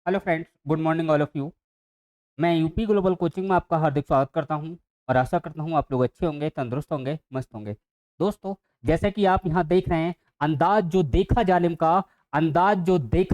Hello friends, good morning all of you. मैं UP global coaching में आपका हार्दिक स्वागत करता हूं और आशा करता हूं आप लोग अच्छे होंगे, तंदुरुस्त होंगे, मस्त होंगे। दोस्तों, जैसे कि आप यहां देख रहे हैं, अंदाज जो देखा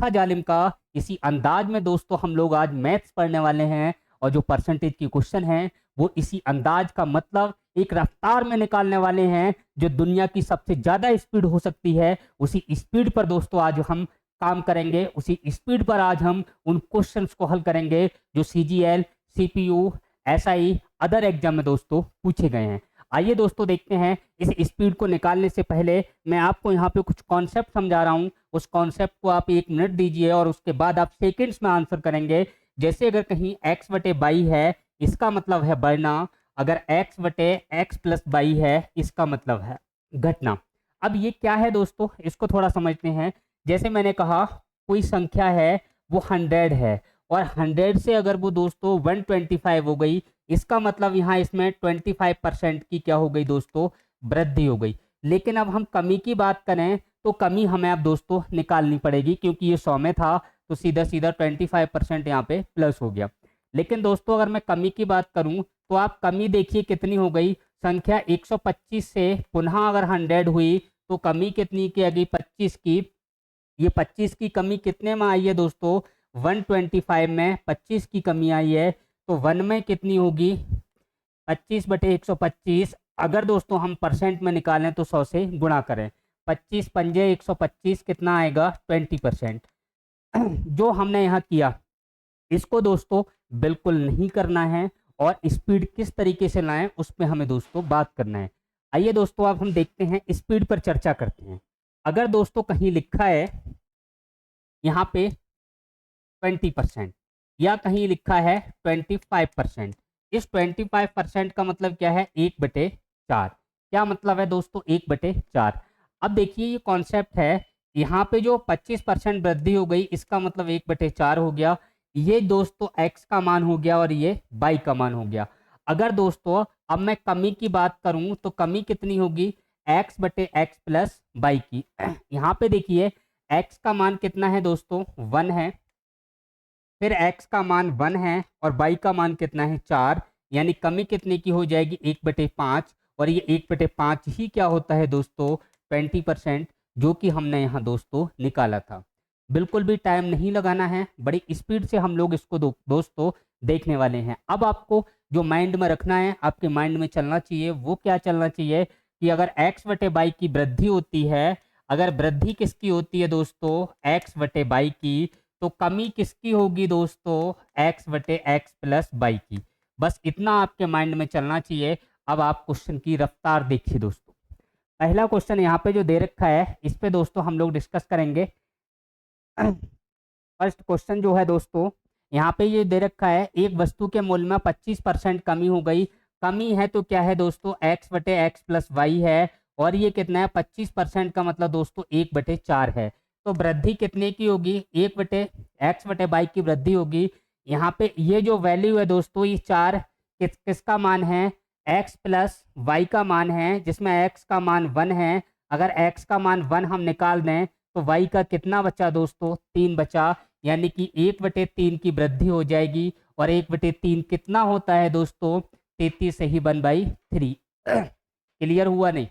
जालिम का, इसी अंदाज में दोस्तों हम लोग आज मैथ्स पढ़ने वाले हैं। और जो परसेंटेज की क्वेश्चन है वो इसी अंदाज का मतलब एक रफ्तार में निकालने वाले हैं। जो दुनिया की सबसे ज्यादा स्पीड हो सकती है, उसी स्पीड पर दोस्तों आज हम काम करेंगे। उसी स्पीड पर आज हम उन क्वेश्चंस को हल करेंगे जो CGL, CPU, SI, other exam में दोस्तों पूछे गए हैं। आइए दोस्तों देखते हैं। इस स्पीड को निकालने से पहले मैं आपको यहाँ पे कुछ कॉन्सेप्ट समझा रहा हूँ। उस कॉन्सेप्ट को आप 1 मिनट दीजिए और उसके बाद आप सेकेंड्स में आंसर करेंगे। जैसे अगर कहीं एक्स बटे बाई है, इसका मतलब है बढ़ना। अगर एक्स बटे एक्स प्लस बाई है, इसका मतलब है घटना। अब ये क्या है दोस्तों, इसको थोड़ा समझते हैं। जैसे मैंने कहा, कोई संख्या है, वो 100 है, और 100 से अगर वो दोस्तों 125 हो गई, इसका मतलब यहाँ इसमें 25% की क्या हो गई दोस्तों, वृद्धि हो गई। लेकिन अब हम कमी की बात करें तो कमी हमें अब दोस्तों निकालनी पड़ेगी, क्योंकि ये 100 में था तो सीधा सीधा 25% यहाँ पे प्लस हो गया। लेकिन दोस्तों अगर मैं कमी की बात करूं तो आप कमी देखिए कितनी हो गई। संख्या 125 से पुनः अगर 100 हुई तो कमी कितनी की आ गई, 25 की। ये 25 की कमी कितने में आई है दोस्तों, 125 में 25 की कमी आई है। तो 1 में कितनी होगी, 25 बटे 125। अगर दोस्तों हम परसेंट में निकालें तो 100 से गुणा करें, 25 पंजे 125, कितना आएगा 20%। जो हमने यहाँ किया, इसको दोस्तों बिल्कुल नहीं करना है। और स्पीड किस तरीके से लाएं उस पर हमें दोस्तों बात करना है। आइए दोस्तों अब हम देखते हैं, स्पीड पर चर्चा करते हैं। अगर दोस्तों कहीं लिखा है यहाँ पे 20%, या कहीं लिखा है 25%, इस 25% का मतलब क्या है, 1/4। क्या मतलब है दोस्तों, 1/4। अब देखिए ये कॉन्सेप्ट है, यहाँ पे जो 25% वृद्धि हो गई, इसका मतलब 1/4 हो गया। ये दोस्तों x का मान हो गया और ये y का मान हो गया। अगर दोस्तों अब मैं कमी की बात करूं तो कमी कितनी होगी, x/x प्लस बाई की। यहाँ पे देखिए x का मान कितना है दोस्तों, 1 है। फिर x का मान 1 है और y का मान कितना है, 4। यानी कमी कितने की हो जाएगी, 1/5। और ये 1/5 ही क्या होता है दोस्तों, 20%, जो कि हमने यहाँ दोस्तों निकाला था। बिल्कुल भी टाइम नहीं लगाना है, बड़ी स्पीड से हम लोग इसको दोस्तों देखने वाले हैं। अब आपको जो माइंड में रखना है, आपके माइंड में चलना चाहिए, वो क्या चलना चाहिए कि अगर x/y की वृद्धि होती है, अगर वृद्धि किसकी होती है दोस्तों, x/y की, तो कमी किसकी होगी दोस्तों, x/x प्लस बाई की। बस इतना आपके माइंड में चलना चाहिए। अब आप क्वेश्चन की रफ्तार देखिए दोस्तों। पहला क्वेश्चन यहाँ पे जो दे रखा है, इस पे दोस्तों हम लोग डिस्कस करेंगे। फर्स्ट क्वेश्चन जो है दोस्तों, यहाँ पे ये दे रखा है, एक वस्तु के मूल्य में 25% कमी हो गई। कमी है तो क्या है दोस्तों, x/x प्लस वाई है। और ये कितना है, 25% का मतलब दोस्तों 1/4 है। तो वृद्धि कितने की होगी, 1/x/y की वृद्धि होगी। यहाँ पे ये जो वैल्यू है दोस्तों, ये 4 किसका मान है, x प्लस वाई का मान है, जिसमें x का मान 1 है। अगर x का मान 1 हम निकाल दें तो y का कितना बचा दोस्तों, 3 बचा। यानी कि 1/3 की वृद्धि हो जाएगी। और 1/3 कितना होता है दोस्तों, 33 से ही 1/3। क्लियर हुआ नहीं।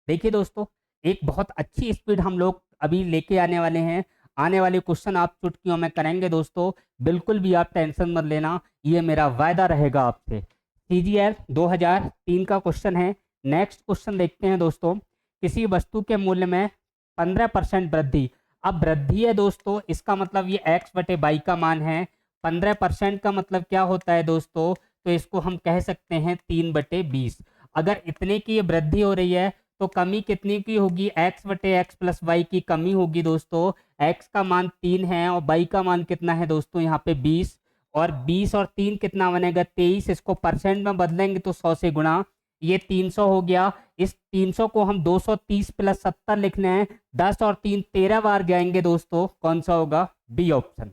देखिए दोस्तों, एक बहुत अच्छी स्पीड हम लोग अभी लेके आने वाले हैं। आने वाले क्वेश्चन आप चुटकियों में करेंगे दोस्तों, बिल्कुल भी आप टेंशन मत लेना, ये मेरा वायदा रहेगा आपसे। सीजीएल 2003 का क्वेश्चन है। नेक्स्ट क्वेश्चन देखते हैं दोस्तों। किसी वस्तु के मूल्य में 15% वृद्धि। अब वृद्धि है दोस्तों, इसका मतलब ये x/y का मान है। 15% का मतलब क्या होता है दोस्तों, तो इसको हम कह सकते हैं 3/20। अगर इतने की ये वृद्धि हो रही है तो कमी कितनी की होगी, x/x प्लस वाई की कमी होगी दोस्तों। x का मान 3 है और y का मान कितना है दोस्तों, यहाँ पे 20। और 20 और 3 कितना बनेगा, 23। इसको परसेंट में बदलेंगे तो 100 से गुणा, ये 300 हो गया। इस 300 को हम 230 प्लस 70 लिखने हैं। 10 और 3 13 बार जाएंगे दोस्तों, कौन सा होगा, बी ऑप्शन।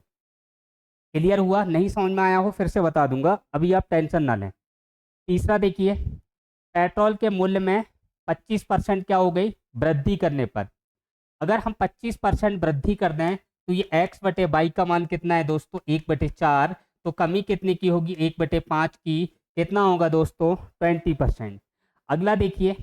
क्लियर हुआ, नहीं समझ में आया हो फिर से बता दूंगा, अभी आप टेंशन ना लें। तीसरा देखिए, पेट्रोल के मूल्य में 25% क्या हो गई, वृद्धि करने पर। अगर हम 25% वृद्धि कर दें तो ये x/y का मान कितना है दोस्तों 1/4। तो कमी कितने की होगी 1/5 की, कितना होगा दोस्तों 20%। अगला देखिए,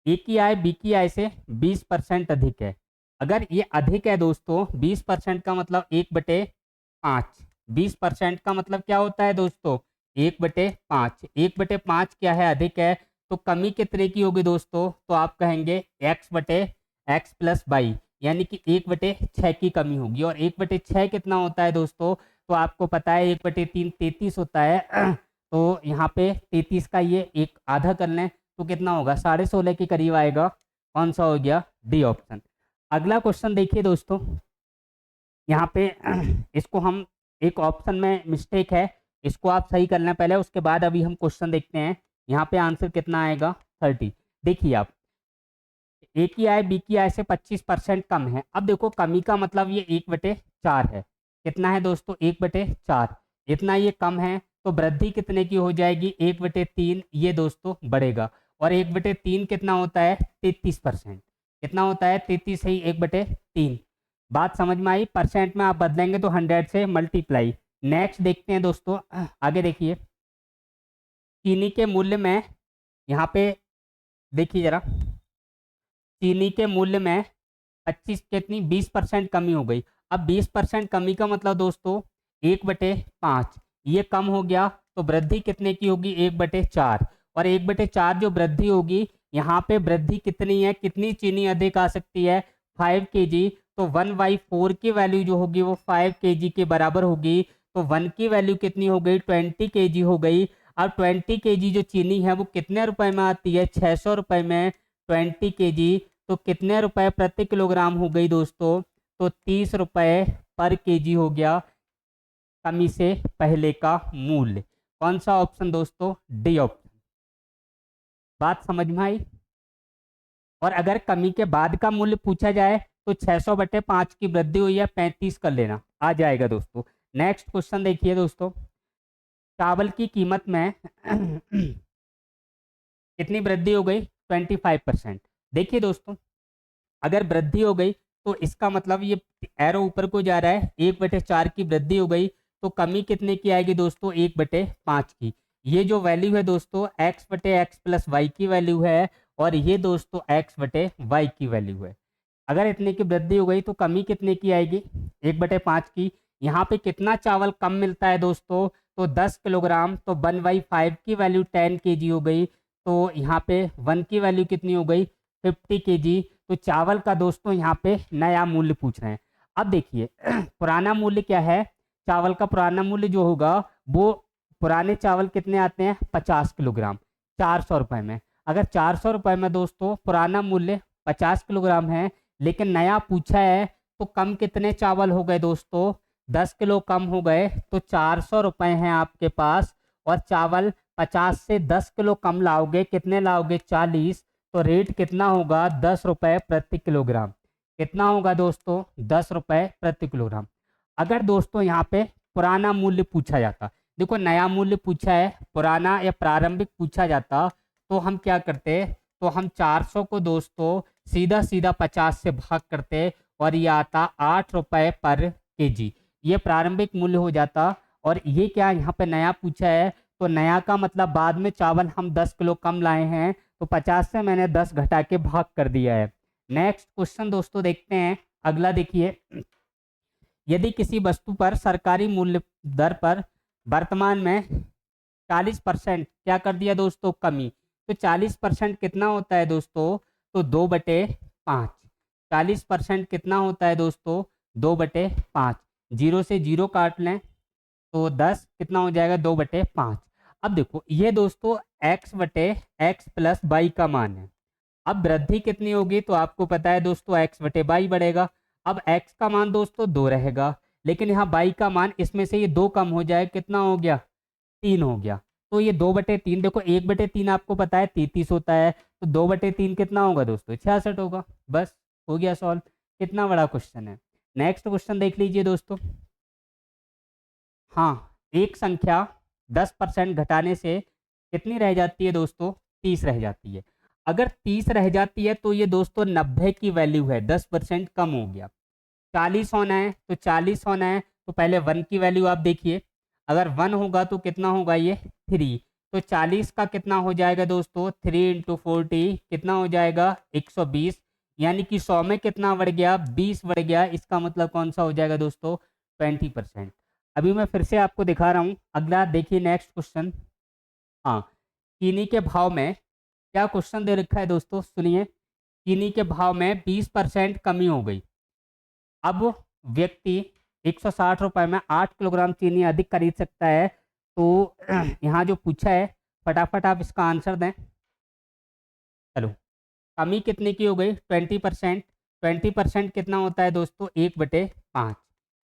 ए की आय बी की आय से 20% अधिक है। अगर ये अधिक है दोस्तों 20% का मतलब 1/5। 20% का मतलब क्या होता है दोस्तों 1/5। 1/5 क्या है अधिक है, तो कमी कितने की होगी दोस्तों, तो आप कहेंगे x/x+y, यानी कि 1/6 की कमी होगी। और 1/6 कितना होता है दोस्तों, तो आपको पता है 1/3 33 होता है। तो यहाँ पे 33 का ये एक आधा कर लें तो कितना होगा 16.5 के करीब आएगा। कौन सा हो गया, डी ऑप्शन। अगला क्वेश्चन देखिए दोस्तों, यहाँ पे इसको हम एक ऑप्शन में मिस्टेक है, इसको आप सही कर लें पहले, उसके बाद अभी हम क्वेश्चन देखते हैं। यहाँ पे आंसर कितना आएगा 30। देखिए आप, ए की आय बी की आय से 25% कम है। अब देखो कमी का मतलब ये 1/4 है। कितना है दोस्तों 1/4, इतना ये कम है, तो वृद्धि कितने की हो जाएगी 1/3, ये दोस्तों बढ़ेगा। और 1/3 कितना होता है 33%। कितना होता है 33 ही 1/3। बात समझ में आई, परसेंट में आप बदलेंगे तो 100 से मल्टीप्लाई। नेक्स्ट देखते हैं दोस्तों, आगे देखिए, चीनी के मूल्य में, यहाँ पे देखिए जरा, चीनी के मूल्य में 25 कितनी 20% कमी हो गई। अब 20% कमी का मतलब दोस्तों 1/5, ये कम हो गया, तो वृद्धि कितने की होगी 1/4। और 1/4 जो वृद्धि होगी, यहाँ पे वृद्धि कितनी है, कितनी चीनी अधिक आ सकती है 5 kg। तो 1/4 की वैल्यू जो होगी वो 5 kg के बराबर होगी। तो 1 की वैल्यू कितनी हो गई 20 kg हो गई। अब 20 kg जो चीनी है वो कितने रुपए में आती है 600 रुपए में 20 kg। तो कितने रुपए प्रति किलोग्राम हो गई दोस्तों, तो 30 रुपए पर केजी हो गया कमी से पहले का मूल्य। कौन सा ऑप्शन दोस्तों, डी ऑप्शन। बात समझ में आई। और अगर कमी के बाद का मूल्य पूछा जाए तो 600/5 की वृद्धि हुई है 35 कर लेना, आ जाएगा दोस्तों। नेक्स्ट क्वेश्चन देखिए दोस्तों, चावल की कीमत में कितनी वृद्धि हो गई 25%। देखिए दोस्तों, अगर वृद्धि हो गई तो इसका मतलब ये एरो ऊपर को जा रहा है, 1/4 की वृद्धि हो गई, तो कमी कितने की आएगी दोस्तों 1/5 की। ये जो वैल्यू है दोस्तों x/x+y की वैल्यू है, और ये दोस्तों x/y की वैल्यू है। अगर इतने की वृद्धि हो गई तो कमी कितने की आएगी 1/5 की। यहाँ पे कितना चावल कम मिलता है दोस्तों, तो 10 किलोग्राम। तो 1/5 की वैल्यू 10 kg हो गई, तो यहाँ पे 1 की वैल्यू कितनी हो गई 50 kg। तो चावल का दोस्तों यहाँ पे नया मूल्य पूछ रहे हैं। अब देखिए पुराना मूल्य क्या है, चावल का पुराना मूल्य जो होगा वो, पुराने चावल कितने आते हैं 50 किलोग्राम 400 रुपए में। अगर 400 रुपए में दोस्तों पुराना मूल्य 50 किलोग्राम है, लेकिन नया पूछा है, तो कम कितने चावल हो गए दोस्तों 10 किलो कम हो गए, तो 400 रुपए हैं आपके पास। और चावल 50 से 10 किलो कम लाओगे, कितने लाओगे 40, तो रेट कितना होगा 10 रुपए प्रति किलोग्राम। कितना होगा दोस्तों 10 रुपए प्रति किलोग्राम। अगर दोस्तों यहाँ पे पुराना मूल्य पूछा जाता, देखो नया मूल्य पूछा है, पुराना या प्रारंभिक पूछा जाता, तो हम क्या करते, तो हम 400 को दोस्तों सीधा सीधा 50 से भाग करते, और ये आता 8 रुपए पर केजी, ये प्रारंभिक मूल्य हो जाता। और ये क्या यहाँ पे नया पूछा है, तो नया का मतलब बाद में चावल हम 10 किलो कम लाए हैं, तो 50 से मैंने 10 घटा के भाग कर दिया है। नेक्स्ट क्वेश्चन दोस्तों देखते हैं, अगला देखिए, यदि किसी वस्तु पर सरकारी मूल्य दर पर वर्तमान में 40% क्या कर दिया दोस्तों कमी, तो 40% कितना होता है दोस्तों, तो 2/5। 40% कितना होता है दोस्तों 2/5। जीरो से जीरो काट लें तो 10 कितना हो जाएगा 2/5। अब देखो ये दोस्तों x/x+y का मान है। अब वृद्धि कितनी होगी, तो आपको पता है दोस्तों x/y बढ़ेगा। अब x का मान दोस्तों 2 रहेगा, लेकिन यहाँ y का मान, इसमें से ये 2 कम हो जाए, कितना हो गया 3 हो गया। तो ये 2/3, देखो 1/3 आपको पता है 33 होता है, तो 2/3 कितना होगा दोस्तों 66 होगा। बस हो गया सॉल्व। कितना बड़ा क्वेश्चन है। नेक्स्ट क्वेश्चन देख लीजिए दोस्तों, हाँ, एक संख्या 10% घटाने से कितनी रह जाती है दोस्तों 30 रह जाती है। अगर 30 रह जाती है तो ये दोस्तों 90 की वैल्यू है, 10% कम हो गया। 40 होना है तो 40 होना है तो पहले 1 की वैल्यू आप देखिए, अगर 1 होगा तो कितना होगा ये 3, तो 40 का कितना हो जाएगा दोस्तों 3 इंटू 40 कितना हो जाएगा 120, यानी कि 100 में कितना बढ़ गया 20 बढ़ गया, इसका मतलब कौन सा हो जाएगा दोस्तों 20%। अभी मैं फिर से आपको दिखा रहा हूँ, अगला देखिए नेक्स्ट क्वेश्चन। हाँ, चीनी के भाव में क्या क्वेश्चन दे रखा है दोस्तों, सुनिए। चीनी के भाव में 20% कमी हो गई। अब व्यक्ति 160 रुपए में 8 किलोग्राम चीनी अधिक खरीद सकता है, तो यहाँ जो पूछा है फटाफट आप इसका आंसर दें। चलो, कमी कितने की हो गई 20%। 20% कितना होता है दोस्तों 1/5,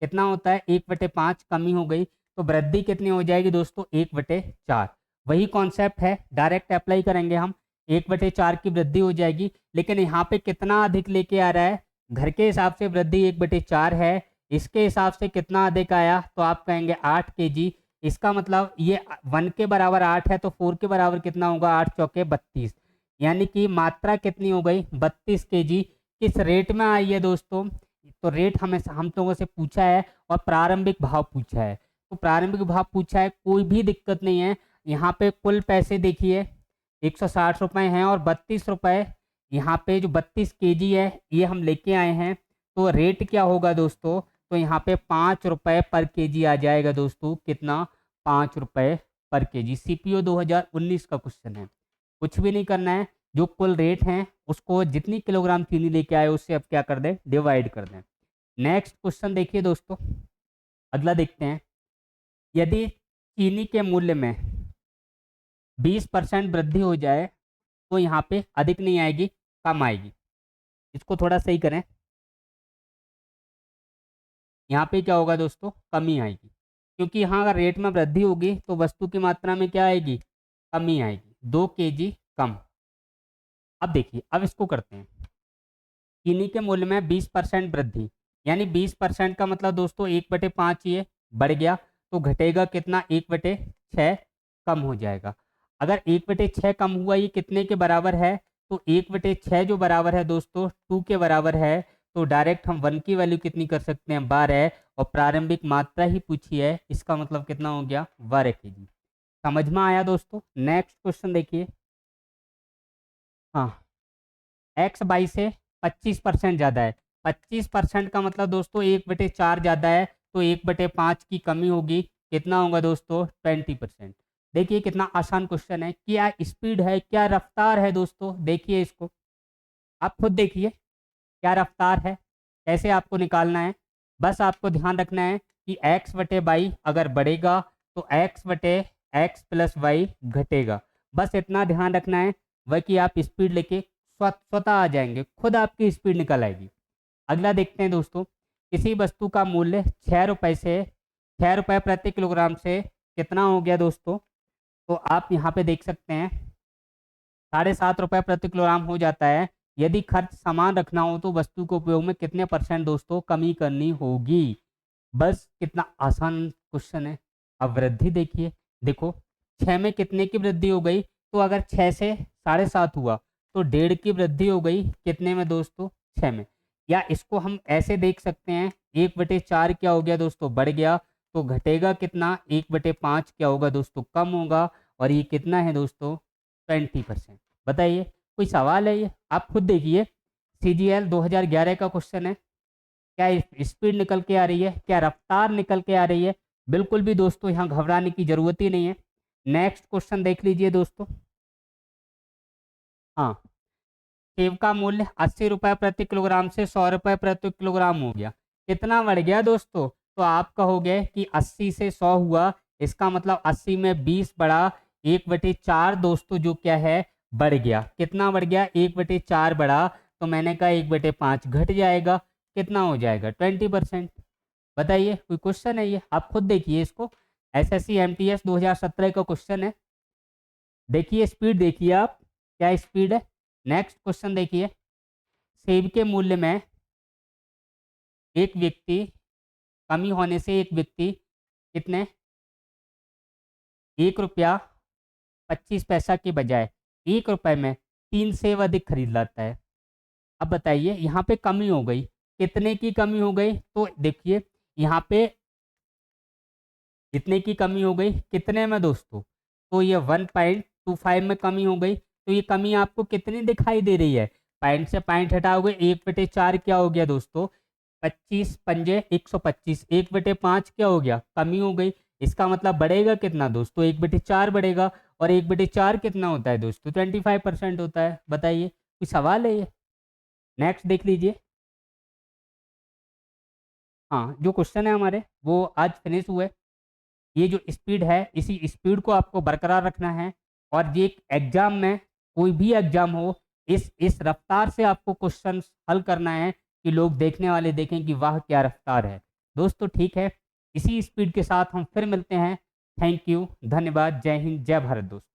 कितना होता है 1/5 कमी हो गई, तो वृद्धि कितनी हो जाएगी दोस्तों 1/4। वही कॉन्सेप्ट है, डायरेक्ट अप्लाई करेंगे हम, 1/4 की वृद्धि हो जाएगी, लेकिन यहाँ पे कितना अधिक लेके आ रहा है, घर के हिसाब से वृद्धि 1/4 है, इसके हिसाब से कितना अधिक आया तो आप कहेंगे 8 kg। इसका मतलब ये 1 के बराबर 8 है तो 4 के बराबर कितना होगा 8 चौके 32, यानी कि मात्रा कितनी हो गई 32 kg। किस रेट में आई है दोस्तों, तो रेट हमें हम लोगों से पूछा है और प्रारंभिक भाव पूछा है, तो प्रारंभिक भाव पूछा है, कोई भी दिक्कत नहीं है। यहाँ पे कुल पैसे देखिए 160 रुपए हैं और 32 रुपए, यहाँ पे जो 32 kg है ये हम लेके आए हैं, तो रेट क्या होगा दोस्तों, तो यहाँ पे 5 रुपए पर kg आ जाएगा दोस्तों, कितना 5 रुपए पर kg। CPO 2019 का क्वेश्चन है, कुछ भी नहीं करना है, जो कुल रेट हैं उसको जितनी किलोग्राम चीनी लेके आए उससे अब क्या कर दें डिवाइड कर दें। नेक्स्ट क्वेश्चन देखिए दोस्तों, अगला देखते हैं। यदि चीनी के मूल्य में 20% वृद्धि हो जाए तो यहाँ पे अधिक नहीं आएगी, कम आएगी। इसको थोड़ा सही करें, यहाँ पे क्या होगा दोस्तों कमी आएगी, क्योंकि यहाँ अगर रेट में वृद्धि होगी तो वस्तु की मात्रा में क्या आएगी कमी आएगी, 2 kg कम। अब देखिए, अब इसको करते हैं। चीनी के मूल्य में 20% वृद्धि, यानी 20% का मतलब दोस्तों 1/5 ये बढ़ गया, तो घटेगा कितना 1/6 कम हो जाएगा। अगर 1/6 कम हुआ ये कितने के बराबर है, तो 1/6 जो बराबर है दोस्तों 2 के बराबर है, तो डायरेक्ट हम 1 की वैल्यू कितनी कर सकते हैं 12, और प्रारंभिक मात्रा ही पूछी है, इसका मतलब कितना हो गया 12 kg। समझ में आया दोस्तों। नेक्स्ट क्वेश्चन देखिए। हाँ, एक्स बाई से 25% ज़्यादा है, 25% का मतलब दोस्तों 1/4 ज़्यादा है, तो 1/5 की कमी होगी, कितना होगा दोस्तों 20%। देखिए कितना आसान क्वेश्चन है, क्या स्पीड है क्या रफ्तार है दोस्तों, देखिए इसको आप खुद देखिए क्या रफ्तार है, कैसे आपको निकालना है। बस आपको ध्यान रखना है कि x/y अगर बढ़ेगा तो x/x प्लस वाई घटेगा, बस इतना ध्यान रखना है, वह कि आप स्पीड लेके स्वतः आ जाएंगे, खुद आपकी स्पीड निकल आएगी। अगला देखते हैं दोस्तों, किसी वस्तु का मूल्य 6 रुपये प्रति किलोग्राम से कितना हो गया दोस्तों, तो आप यहाँ पे देख सकते हैं 7.5 रुपये प्रति किलोग्राम हो जाता है। यदि खर्च समान रखना हो तो वस्तु के उपयोग में कितने % दोस्तों कमी करनी होगी। बस कितना आसान क्वेश्चन है। अब वृद्धि देखिए, देखो 6 में कितने की वृद्धि हो गई, तो अगर 6 से 7.5 हुआ तो 1.5 की वृद्धि हो गई कितने में दोस्तों 6 में। या इसको हम ऐसे देख सकते हैं 1/4 क्या हो गया दोस्तों बढ़ गया, तो घटेगा कितना 1/5 क्या होगा दोस्तों कम होगा, और ये कितना है दोस्तों 20%। बताइए कोई सवाल है ये, आप खुद देखिए। CGL 2011 का क्वेश्चन है, क्या स्पीड निकल के आ रही है, क्या रफ्तार निकल के आ रही है, बिल्कुल भी दोस्तों यहाँ घबराने की जरूरत ही नहीं है। नेक्स्ट क्वेश्चन देख लीजिए दोस्तों। हाँ, सेब का मूल्य 80 रुपये प्रति किलोग्राम से 100 रुपये प्रति किलोग्राम हो गया, कितना बढ़ गया दोस्तों, तो आप कहोगे कि 80 से 100 हुआ, इसका मतलब 80 में 20 बढ़ा, 1/4 दोस्तों जो क्या है बढ़ गया, कितना बढ़ गया 1/4 बढ़ा, तो मैंने कहा 1/5 घट जाएगा, कितना हो जाएगा 20%। बताइए कोई क्वेश्चन है ये, आप खुद देखिए इसको, SSC MTS 2017 का क्वेश्चन है। देखिए स्पीड देखिए आप, क्या स्पीड है। नेक्स्ट क्वेश्चन देखिए, सेब के मूल्य में एक व्यक्ति कमी होने से एक व्यक्ति कितने 1 रुपया 25 पैसा के बजाय 1 रुपये में 3 सेब अधिक खरीद लाता है। अब बताइए यहाँ पे कमी हो गई, कितने की कमी हो गई, तो देखिए यहाँ पे कितने की कमी हो गई, कितने में दोस्तों, तो ये 1.25 में कमी हो गई। तो ये कमी आपको कितनी दिखाई दे रही है, पॉइंट से पॉइंट हटाओगे 1/4 क्या हो गया दोस्तों, 25 पंजे 125, 1/5 क्या हो गया, कमी हो गई। इसका मतलब बढ़ेगा कितना दोस्तों, 1/4 बढ़ेगा, और 1/4 कितना होता है दोस्तों, 25% होता है। बताइए कोई सवाल है ये। नेक्स्ट देख लीजिए। हाँ, जो क्वेश्चन है हमारे वो आज फिनिश हुए। ये जो स्पीड है, इसी स्पीड को आपको बरकरार रखना है, और ये एग्जाम में, कोई भी एग्जाम हो, इस रफ्तार से आपको क्वेश्चन हल करना है कि लोग देखने वाले देखें कि वाह क्या रफ्तार है। दोस्तों ठीक है, इसी स्पीड के साथ हम फिर मिलते हैं। थैंक यू, धन्यवाद, जय हिंद, जय भारत दोस्तों।